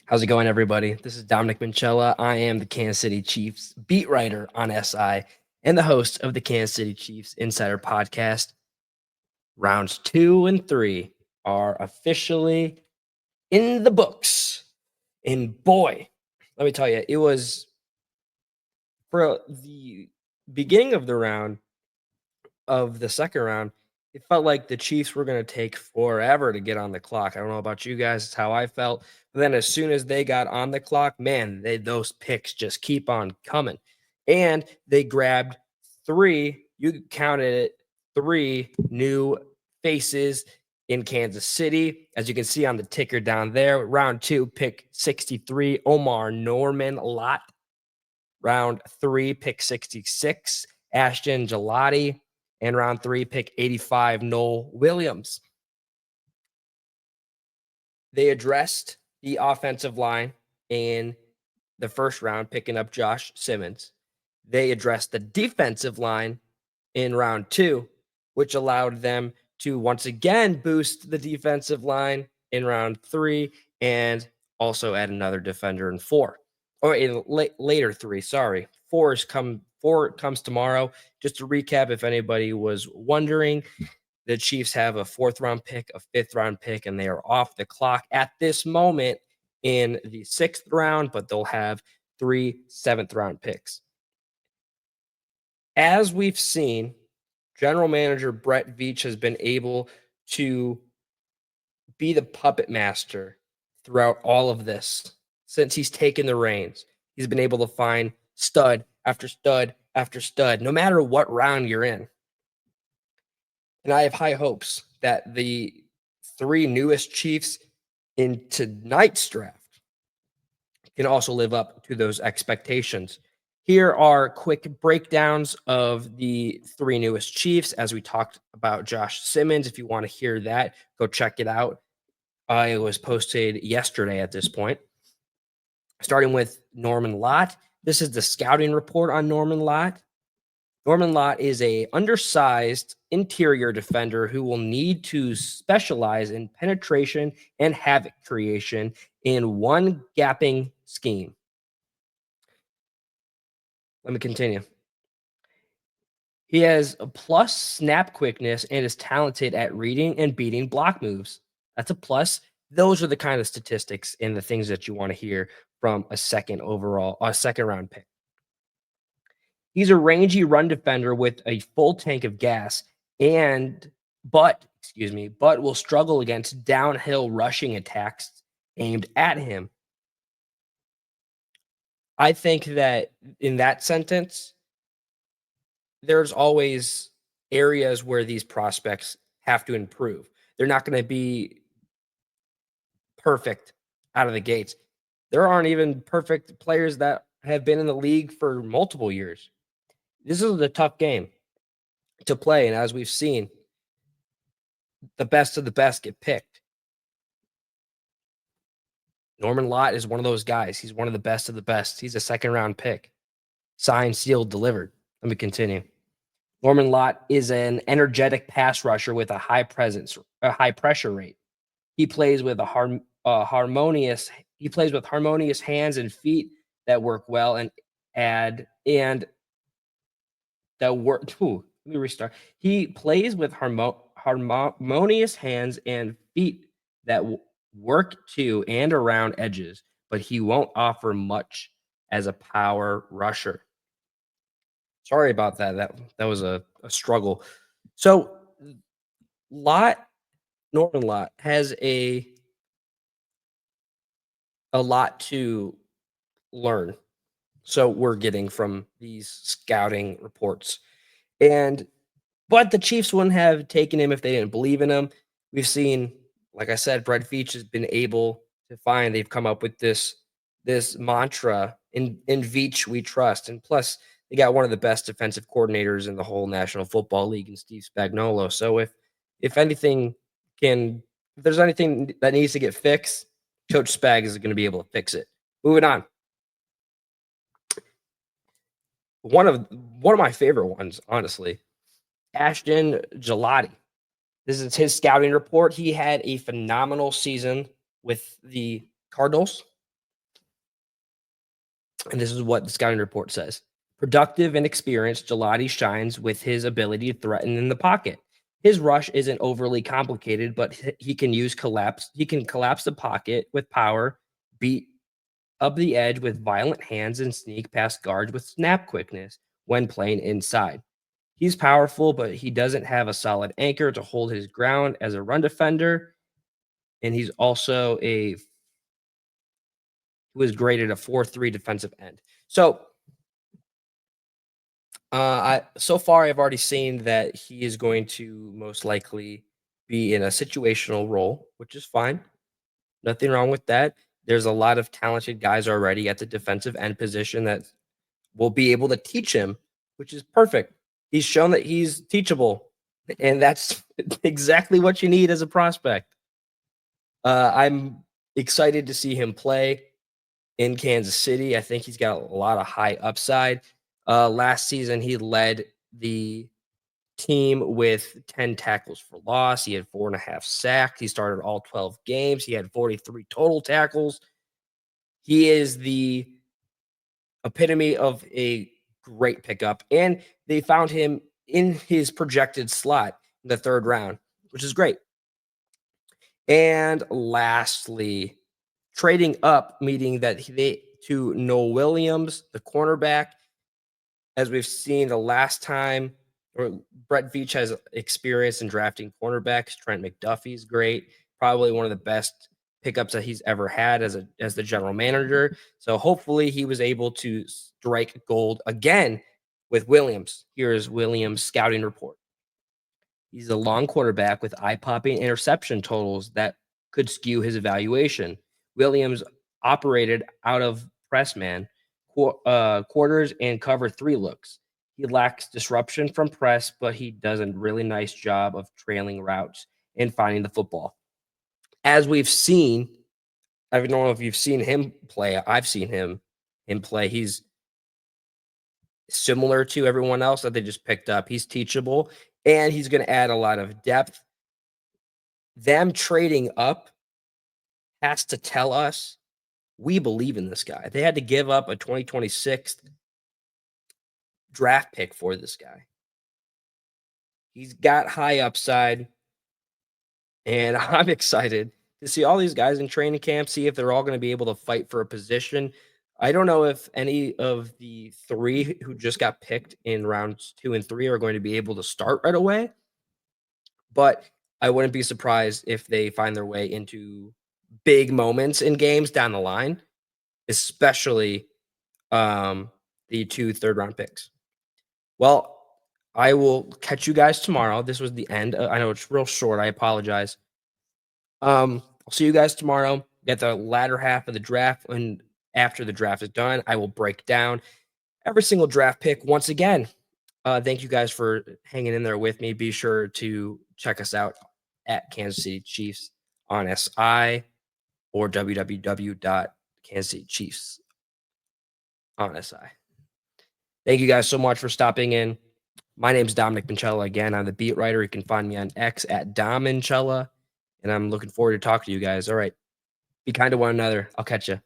How's it going, everybody? This is Dominic Minchella. I am the Kansas City Chiefs beat writer on SI and the host of the Kansas City Chiefs Insider Podcast. Rounds 2 and 3 are officially in the books. And boy, let me tell you, it was for the beginning of the second round, it felt like the Chiefs were going to take forever to get on the clock. I don't know about you guys, it's how I felt. But then as soon as they got on the clock, man, those picks just keep on coming. And they grabbed you counted it, three new faces in Kansas City. As you can see on the ticker down there, round 2, pick 63, Omar Norman Lott. Round 3, pick 66, Ashton Gelati. And round 3, pick 85, Noel Williams. They addressed the offensive line in the first round, picking up Josh Simmons. They addressed the defensive line in round 2, which allowed them to once again boost the defensive line in round 3 and also add another defender in 4. Or in later 3, sorry. 4 comes tomorrow. Just to recap, if anybody was wondering, the Chiefs have a 4th round pick, a 5th round pick, and they are off the clock at this moment in the 6th round, but they'll have 3 7th round picks. As we've seen, general manager Brett Veach has been able to be the puppet master throughout all of this since he's taken the reins. He's been able to find stud after stud after stud, no matter what round you're in. And I have high hopes that the 3 newest Chiefs in tonight's draft can also live up to those expectations. Here are quick breakdowns of the 3 newest Chiefs as we talked about Josh Simmons. If you want to hear that, go check it out. It was posted yesterday at this point. Starting with Norman Lott. This is the scouting report on Norman Lott. Norman Lott is a undersized interior defender who will need to specialize in penetration and havoc creation in one gapping scheme. Let me continue. He has a plus snap quickness and is talented at reading and beating block moves. That's a plus. Those are the kind of statistics and the things that you want to hear from a second round pick. He's a rangy run defender with a full tank of gas but will struggle against downhill rushing attacks aimed at him. I think that in that sentence, there's always areas where these prospects have to improve. They're not going to be perfect out of the gates. There aren't even perfect players that have been in the league for multiple years. This is a tough game to play, and as we've seen, the best of the best get picked. Norman Lott is one of those guys. He's one of the best of the best. He's a second-round pick. Signed, sealed, delivered. Let me continue. Norman Lott is an energetic pass rusher with a high pressure rate. He plays with harmonious hands and feet that work well let me restart. He plays with harmonious hands and feet that work to and around edges, but he won't offer much as a power rusher. Sorry about that. That was a struggle. So Norman Lott has a lot to learn. So we're getting from these scouting reports. But the Chiefs wouldn't have taken him if they didn't believe in him. We've seen, like I said, Brett Veach has been able to find, they've come up with this mantra, in Veach we trust. And plus, they got one of the best defensive coordinators in the whole National Football League in Steve Spagnuolo. So if there's anything that needs to get fixed, Coach Spag is going to be able to fix it. Moving on. One of my favorite ones, honestly, Ashton Gelati. This is his scouting report. He had a phenomenal season with the Cardinals. And this is what the scouting report says. Productive and experienced, Gelati shines with his ability to threaten in the pocket. His rush isn't overly complicated, but he can use collapse. He can collapse the pocket with power, beat up the edge with violent hands, and sneak past guards with snap quickness when playing inside. He's powerful, but he doesn't have a solid anchor to hold his ground as a run defender. And he's also a who is graded a 4.3 defensive end. So I so far I've already seen that he is going to most likely be in a situational role, which is fine. Nothing wrong with that. There's a lot of talented guys already at the defensive end position that will be able to teach him, which is perfect. He's shown that he's teachable, and that's exactly what you need as a prospect. I'm excited to see him play in Kansas City. I think he's got a lot of high upside. Last season, he led the team with 10 tackles for loss. He had 4.5 sacks. He started all 12 games. He had 43 total tackles. He is the epitome of a great pickup, and they found him in his projected slot in the third round, which is great. And lastly, trading up, meaning that they to Noah Williams, the cornerback, as we've seen the last time, or Brett Veach has experience in drafting cornerbacks. Trent McDuffie's great, probably one of the best pickups that he's ever had as the general manager. So hopefully he was able to strike gold again with Williams. Here's Williams' scouting report. He's a long quarterback with eye-popping interception totals that could skew his evaluation. Williams operated out of press man, quarters, and cover three looks. He lacks disruption from press, but he does a really nice job of trailing routes and finding the football. As we've seen, I don't know if you've seen him play. I've seen him play. He's similar to everyone else that they just picked up. He's teachable, and he's going to add a lot of depth. Them trading up has to tell us we believe in this guy. They had to give up a 2026 draft pick for this guy. He's got high upside, and I'm excited to see all these guys in training camp, see if they're all going to be able to fight for a position. I don't know if any of the three who just got picked in rounds 2 and 3 are going to be able to start right away, but I wouldn't be surprised if they find their way into big moments in games down the line, especially the 2 third-round picks. Well, I will catch you guys tomorrow. This was the end. I know it's real short. I apologize. I'll see you guys tomorrow. Get the latter half of the draft, and after the draft is done, I will break down every single draft pick once again. Thank you guys for hanging in there with me. Be sure to check us out at Kansas City Chiefs on SI or www.kansascitychiefs on SI. Thank you guys so much for stopping in. My name is Dominic Minchella. Again, I'm the beat writer. You can find me on X at Dom Minchella, and I'm looking forward to talking to you guys. All right. Be kind to one another. I'll catch you.